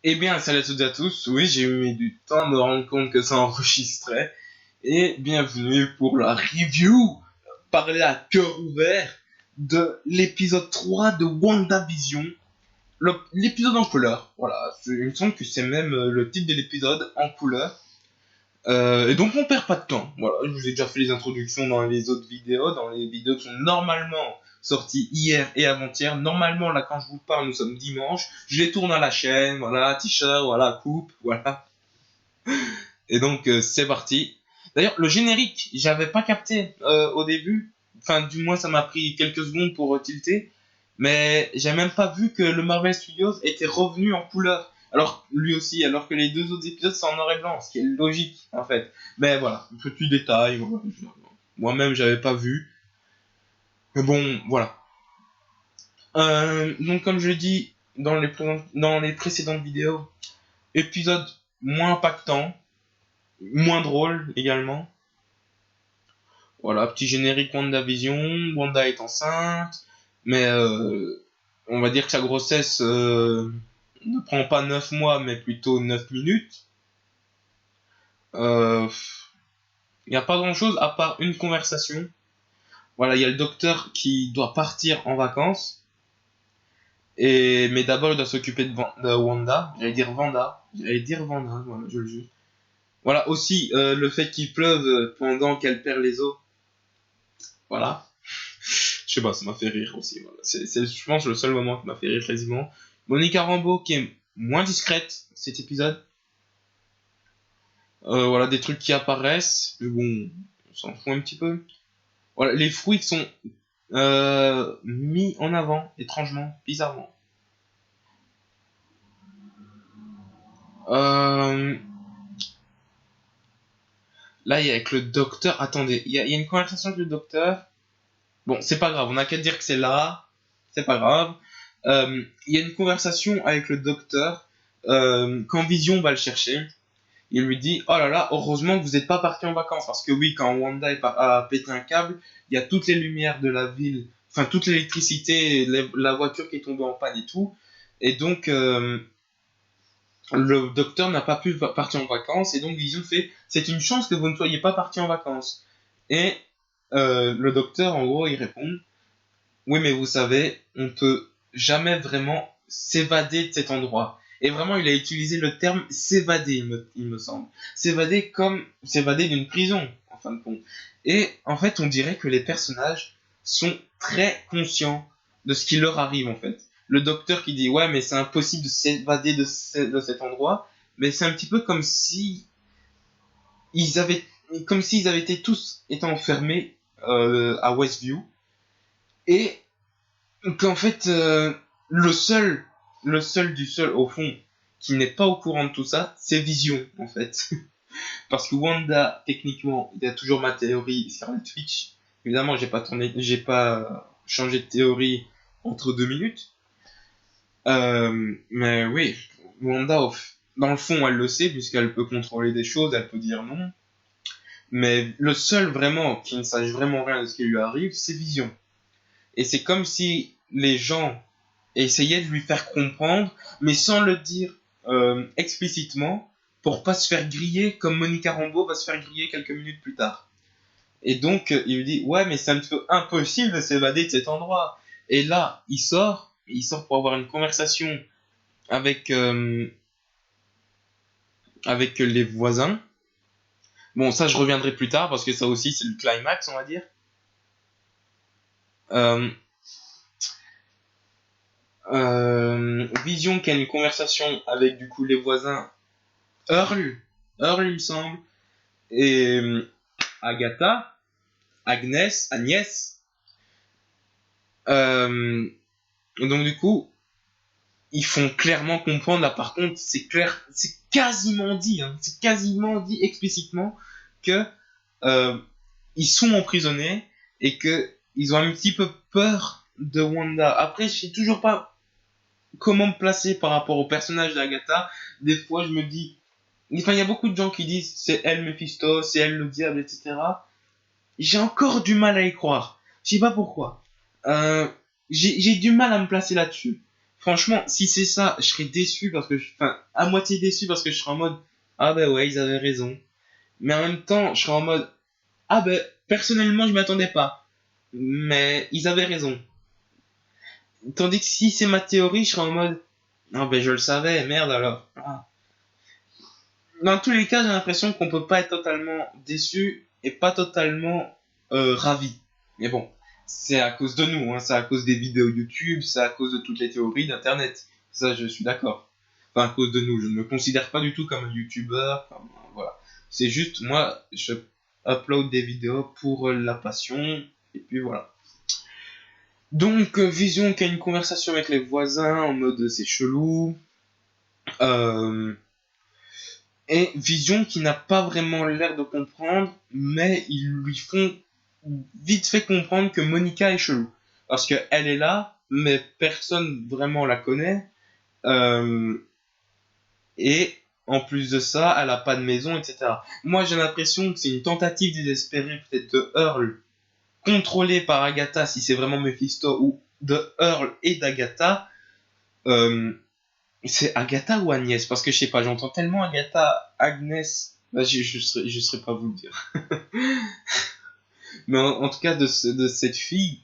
Eh bien, salut à toutes et à tous. Oui, j'ai mis du temps à me rendre compte que ça enregistrait. Et bienvenue pour la review, parler à cœur ouvert, de l'épisode 3 de WandaVision. L'épisode en couleur. Voilà, il me semble que c'est même le titre de l'épisode en couleur. Et donc on perd pas de temps. Voilà, je vous ai déjà fait les introductions dans les autres vidéos, dans les vidéos qui sont normalement sorties hier et avant-hier. Normalement, là, quand je vous parle, nous sommes dimanche. Je les tourne à la chaîne, voilà, t-shirt, voilà, coupe, voilà. Et donc c'est parti. D'ailleurs, le générique, j'avais pas capté au début. Enfin, du moins, ça m'a pris quelques secondes pour tilter. Mais j'ai même pas vu que le Marvel Studios était revenu en couleur. Alors, lui aussi, alors que les deux autres épisodes sont en noir et blanc, ce qui est logique, en fait. Mais voilà, un petit détail. Voilà. Moi-même, j'avais pas vu. Mais bon, voilà. Donc, comme je l'ai dit dans les précédentes vidéos, épisode moins impactant, moins drôle également. Voilà, petit générique WandaVision, Wanda est enceinte, mais on va dire que sa grossesse ne prend pas 9 mois, mais plutôt 9 minutes. Il n'y a pas grand-chose à part une conversation. Voilà, il y a le docteur qui doit partir en vacances, mais d'abord il doit s'occuper de Wanda. J'allais dire Vanda, voilà, je le jure. Voilà, aussi le fait qu'il pleuve pendant qu'elle perd les os. Voilà. Je sais pas, ça m'a fait rire aussi. Voilà. Je pense, le seul moment qui m'a fait rire quasiment. Monica Rambeau qui est moins discrète cet épisode. Voilà, des trucs qui apparaissent. Mais bon, on s'en fout un petit peu. Voilà, les fruits qui sont mis en avant, étrangement, bizarrement. Euh, Là, il y a avec le docteur. Attendez, il y a une conversation avec le docteur. Bon, c'est pas grave, on a qu'à dire que c'est là. C'est pas grave. Il y a une conversation avec le docteur quand Vision va le chercher. Il lui dit oh là là, heureusement que vous n'êtes pas parti en vacances. Parce que oui, quand Wanda a pété un câble, il y a toutes les lumières de la ville, enfin toute l'électricité, la voiture qui est tombée en panne et tout. Et donc, le docteur n'a pas pu partir en vacances. Et donc, Vision fait c'est une chance que vous ne soyez pas parti en vacances. Et le docteur, en gros, il répond oui, mais vous savez, on peut jamais vraiment s'évader de cet endroit. Et vraiment, il a utilisé le terme s'évader, il me semble. S'évader comme s'évader d'une prison, en fin de compte. Et en fait, on dirait que les personnages sont très conscients de ce qui leur arrive, en fait. Le docteur qui dit, ouais, mais c'est impossible de s'évader de cet endroit, mais c'est un petit peu comme si ils avaient, comme s'ils avaient été tous été enfermés à Westview. Et qu'en fait, le seul du seul, au fond, qui n'est pas au courant de tout ça, c'est Vision, en fait. Parce que Wanda, techniquement, il y a toujours ma théorie sur le Twitch. Évidemment, j'ai pas changé de théorie entre 2 minutes. Mais oui, Wanda, dans le fond, elle le sait, puisqu'elle peut contrôler des choses, elle peut dire non. Mais le seul vraiment qui ne sache vraiment rien de ce qui lui arrive, c'est Vision. Et c'est comme si les gens essayaient de lui faire comprendre, mais sans le dire explicitement, pour pas se faire griller comme Monica Rambeau va se faire griller quelques minutes plus tard. Et donc, il lui dit, ouais, mais c'est un petit peu impossible de s'évader de cet endroit. Et là, il sort pour avoir une conversation avec, avec les voisins. Bon, ça, je reviendrai plus tard, parce que ça aussi, c'est le climax, on va dire. Euh, Vision qui a une conversation avec, du coup, les voisins Earl, Earl, il me semble, et Agatha, Agnès. Euh, donc du coup, ils font clairement comprendre, là par contre, c'est clair, c'est quasiment dit explicitement que euh, ils sont emprisonnés et que ils ont un petit peu peur de Wanda. Après, je sais toujours pas comment me placer par rapport au personnage d'Agatha. Des fois, je me dis, enfin, il y a beaucoup de gens qui disent c'est elle Mephisto, c'est elle le diable, etc. J'ai encore du mal à y croire. Je sais pas pourquoi. Euh, j'ai du mal à me placer là-dessus. franchement, si c'est ça, je serais déçu parce que, enfin, à moitié déçu parce que je serais en mode, ah ben ouais, ils avaient raison. Mais en même temps, je serais en mode, ah ben, personnellement, je m'attendais pas. Mais ils avaient raison. Tandis que si c'est ma théorie, je serais en mode, ah ben je le savais, merde alors. Ah. Dans tous les cas, j'ai l'impression qu'on peut pas être totalement déçu et pas totalement ravi. Mais bon, c'est à cause de nous, hein, c'est à cause des vidéos YouTube, c'est à cause de toutes les théories d'Internet. Ça, je suis d'accord. Enfin, à cause de nous, je ne me considère pas du tout comme un YouTuber. Voilà. C'est juste, moi, je upload des vidéos pour la passion, et puis voilà. Donc, Vision qui a une conversation avec les voisins en mode c'est chelou. Euh, et Vision qui n'a pas vraiment l'air de comprendre, mais ils lui font vite fait comprendre que Monica est chelou. Parce qu'elle est là, mais personne vraiment la connaît. Euh, et en plus de ça, elle a pas de maison, etc. Moi, j'ai l'impression que c'est une tentative désespérée peut-être de Earl, contrôlée par Agatha, si c'est vraiment Mephisto, ou de Earl et d'Agatha. Euh, c'est Agatha ou Agnès? Parce que je sais pas, j'entends tellement Agatha, Agnès. Bah, je serais pas vous le dire. Mais en tout cas, de cette fille,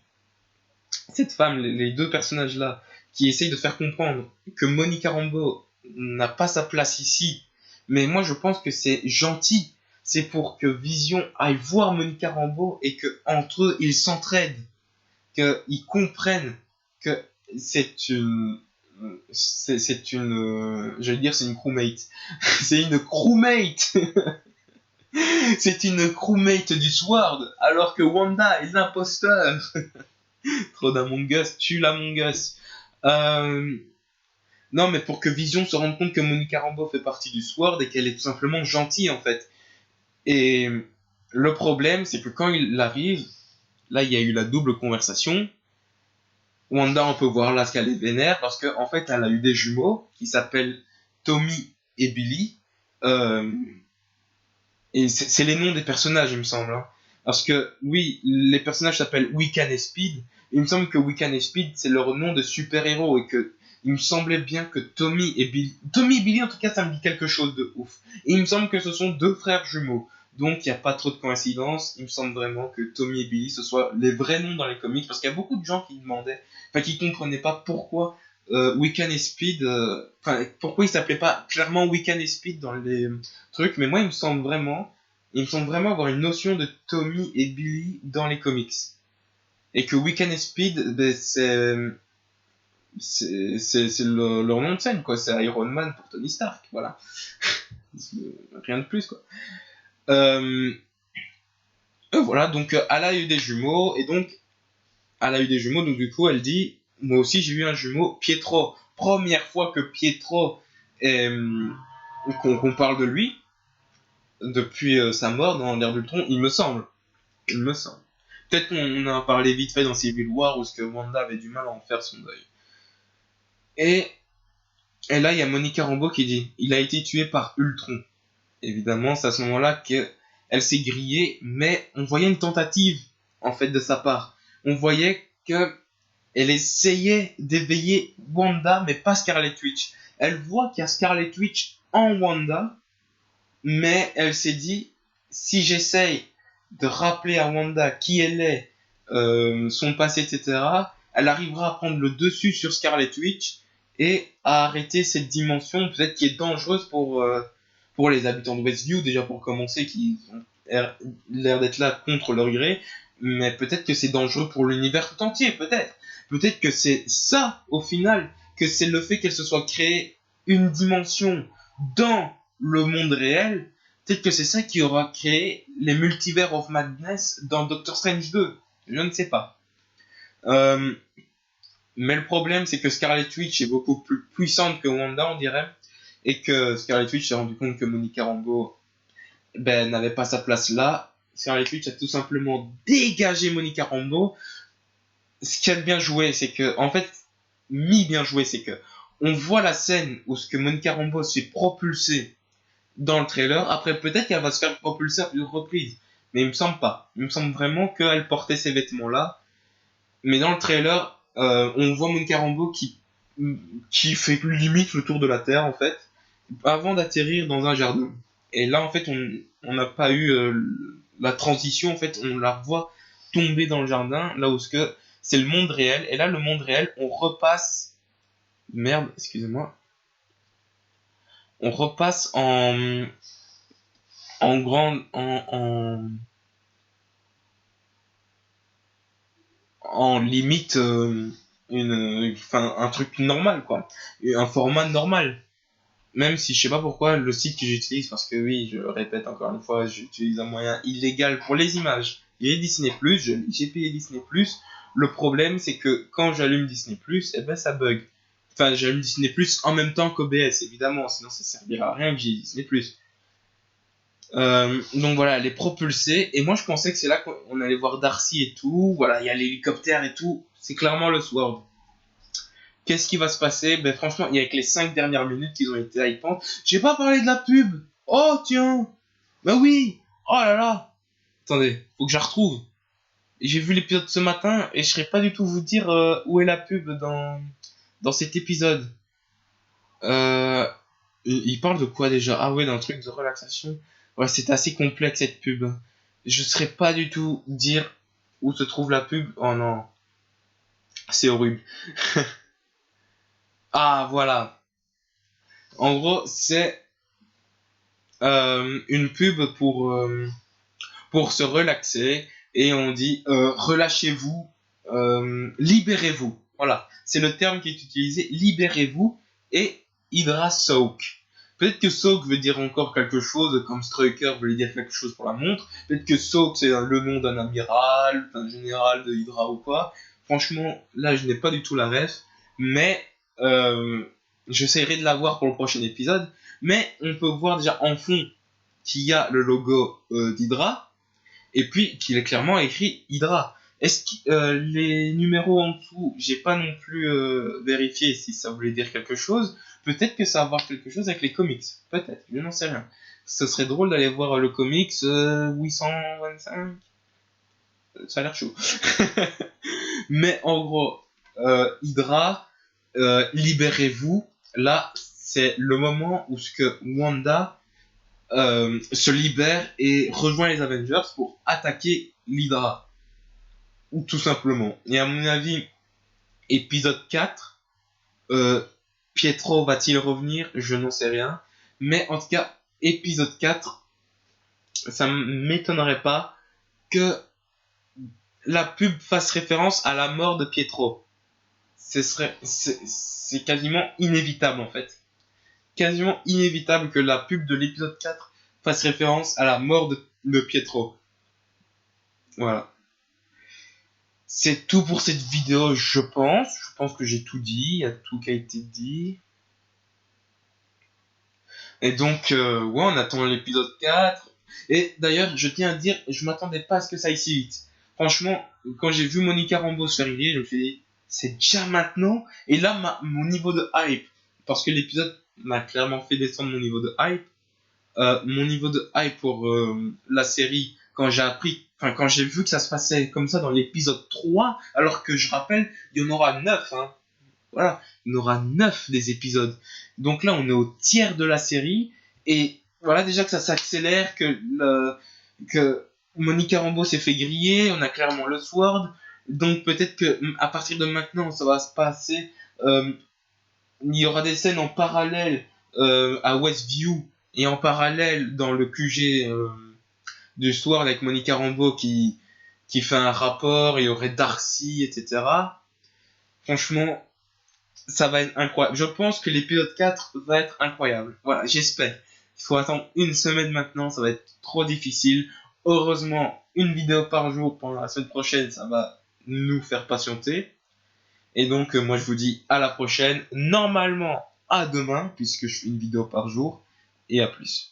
cette femme, les deux personnages-là, qui essayent de faire comprendre que Monica Rambeau n'a pas sa place ici, mais moi je pense que c'est gentil. C'est pour que Vision aille voir Monica Rambeau et que entre eux ils s'entraident, qu'ils comprennent que c'est une, c'est une, j'allais dire c'est une crewmate, c'est une crewmate, c'est une crewmate du Sword, alors que Wanda est l'imposteur. Trop d'Among Us, tue l'Among Us. Euh, non, mais pour que Vision se rende compte que Monica Rambeau fait partie du Sword et qu'elle est tout simplement gentille en fait. Et le problème, c'est que quand il arrive, là il y a eu la double conversation. Wanda, on peut voir là ce qu'elle est vénère parce qu'en en fait, elle a eu des jumeaux qui s'appellent Tommy et Billy. Euh, et c'est les noms des personnages, il me semble. Hein. Parce que oui, les personnages s'appellent Wiccan et Speed. Il me semble que Wiccan et Speed, c'est leur nom de super-héros et que il me semblait bien que Tommy et Billy, en tout cas, ça me dit quelque chose de ouf. Et il me semble que ce sont deux frères jumeaux. Donc, il n'y a pas trop de coïncidence. Il me semble vraiment que Tommy et Billy, ce soient les vrais noms dans les comics. Parce qu'il y a beaucoup de gens qui demandaient, enfin, qui comprenaient pas pourquoi Wiccan et Speed, enfin, pourquoi ils s'appelaient pas clairement Wiccan et Speed dans les trucs. Mais moi, il me semble vraiment avoir une notion de Tommy et Billy dans les comics. Et que Wiccan et Speed, ben, c'est leur nom de scène, quoi. C'est Iron Man pour Tony Stark, voilà. Rien de plus, quoi. Euh, voilà, donc elle a eu des jumeaux, et donc elle a eu des jumeaux, donc du coup elle dit, moi aussi j'ai eu un jumeau, Pietro. Première fois que Pietro, qu'on parle de lui, depuis sa mort dans l'ère d'Ultron, il me semble. Il me semble. Peut-être qu'on en a parlé vite fait dans Civil War, où ce que Wanda avait du mal à en faire son deuil. Et Et là, il y a Monica Rambeau qui dit, il a été tué par Ultron. Évidemment, c'est à ce moment-là qu'elle s'est grillée, mais on voyait une tentative, en fait, de sa part. On voyait que elle essayait d'éveiller Wanda, mais pas Scarlet Witch. Elle voit qu'il y a Scarlet Witch en Wanda, mais elle s'est dit, si j'essaye de rappeler à Wanda qui elle est, son passé, etc., elle arrivera à prendre le dessus sur Scarlet Witch et à arrêter cette dimension peut-être qui est dangereuse pour les habitants de Westview, déjà pour commencer, qui ont l'air d'être là contre leur gré, mais peut-être que c'est dangereux pour l'univers tout entier, peut-être. Peut-être que c'est ça, au final, que c'est le fait qu'elle se soit créée une dimension dans le monde réel, peut-être que c'est ça qui aura créé les multivers of Madness dans Doctor Strange 2. Je ne sais pas. Euh, mais le problème, c'est que Scarlet Witch est beaucoup plus puissante que Wanda, on dirait, et que Scarlet Witch s'est rendu compte que Monica Rambeau n'avait pas sa place là. Scarlet Witch a tout simplement dégagé Monica Rambeau. Ce qui a bien joué, c'est que, en fait, bien joué, c'est que on voit la scène où ce que Monica Rambeau se fait propulser dans le trailer. Après, peut-être qu'elle va se faire propulser à plusieurs reprises. Mais il me semble pas. Il me semble vraiment qu'elle portait ces vêtements-là. Mais dans le trailer, on voit Monica Rambeau qui qui fait limite le tour de la Terre en fait, avant d'atterrir dans un jardin. Et là en fait on n'a pas eu la transition, en fait on la voit tomber dans le jardin, là où c'est le monde réel, et là le monde réel on repasse, merde, excusez-moi, on repasse en grande, en limite enfin un truc normal quoi, un format normal. Même si je sais pas pourquoi le site que j'utilise, parce que oui, je répète encore une fois, j'utilise un moyen illégal pour les images. Il y a Disney+, j'ai payé Disney+. Le problème, c'est que quand j'allume Disney+, eh ben ça bug. Enfin, j'allume Disney+, en même temps qu'OBS, évidemment, sinon ça servira à rien que j'ai Disney+. Donc voilà, elle est propulsée, et moi je pensais que c'est là qu'on allait voir Darcy et tout, voilà, il y a l'hélicoptère et tout, c'est clairement le Sword. Qu'est-ce qui va se passer? Ben franchement, il y a que les 5 dernières minutes qui ont été hypantes. J'ai pas parlé de la pub. Oh tiens. Ben oui. Oh là là. Attendez, faut que je la retrouve. J'ai vu l'épisode ce matin et je saurais pas du tout vous dire où est la pub dans cet épisode. Euh, il parle de quoi déjà? Ah ouais, d'un truc de relaxation. Ouais, c'est assez complexe cette pub. Je saurais pas du tout dire où se trouve la pub. Oh non, c'est horrible. Ah voilà. En gros, c'est une pub pour se relaxer et on dit relâchez-vous, libérez-vous. Voilà, c'est le terme qui est utilisé, libérez-vous et Hydra Soak. Peut-être que Soak veut dire encore quelque chose, comme Striker voulait dire quelque chose pour la montre. Peut-être que Soak c'est le nom d'un amiral, d'un général de Hydra ou quoi. Franchement, là je n'ai pas du tout la ref, mais j'essaierai de la voir pour le prochain épisode. Mais on peut voir déjà en fond qu'il y a le logo d'Hydra et puis qu'il est clairement écrit Hydra. Est-ce que les numéros en dessous, j'ai pas non plus vérifié si ça voulait dire quelque chose. Peut-être que ça va avoir quelque chose avec les comics. Peut-être, je n'en sais rien. Ce serait drôle d'aller voir le comics 825. Ça a l'air chaud. Mais en gros, Hydra, libérez-vous. Là, c'est le moment où ce que Wanda se libère et rejoint les Avengers pour attaquer l'Hydra. Ou tout simplement. Et à mon avis, épisode 4, Pietro va-t-il revenir? Je n'en sais rien. Mais en tout cas, épisode 4, ça m'étonnerait pas que la pub fasse référence à la mort de Pietro. C'est quasiment inévitable en fait. Quasiment inévitable que la pub de l'épisode 4 fasse référence à la mort de Pietro. Voilà. C'est tout pour cette vidéo, je pense. Je pense que j'ai tout dit, il y a tout qui a été dit. Et donc, ouais, on attend l'épisode 4. Et d'ailleurs, je tiens à dire, je m'attendais pas à ce que ça aille si vite. Franchement, quand j'ai vu Monica Rambeau se faire griller, je me suis dit, c'est déjà maintenant? Et là, mon niveau de hype, parce que l'épisode m'a clairement fait descendre mon niveau de hype, mon niveau de hype pour la série, quand j'ai vu que ça se passait comme ça dans l'épisode 3, alors que je rappelle, il y en aura 9, hein. Voilà, il y en aura 9 des épisodes. Donc là, on est au tiers de la série, et voilà déjà que ça s'accélère, que Monica Rambeau s'est fait griller, on a clairement le Sword, donc peut-être que à partir de maintenant, ça va se passer, euh, il y aura des scènes en parallèle à Westview et en parallèle dans le QG du soir avec Monica Rambeau qui fait un rapport, il y aurait Darcy, etc. Franchement, ça va être incroyable. Je pense que l'épisode 4 va être incroyable. Voilà, j'espère. Il faut attendre une semaine maintenant, ça va être trop difficile. Heureusement, une vidéo par jour pendant la semaine prochaine, ça va nous faire patienter. Et donc, moi, je vous dis à la prochaine. Normalement, à demain, puisque je fais une vidéo par jour. Et à plus.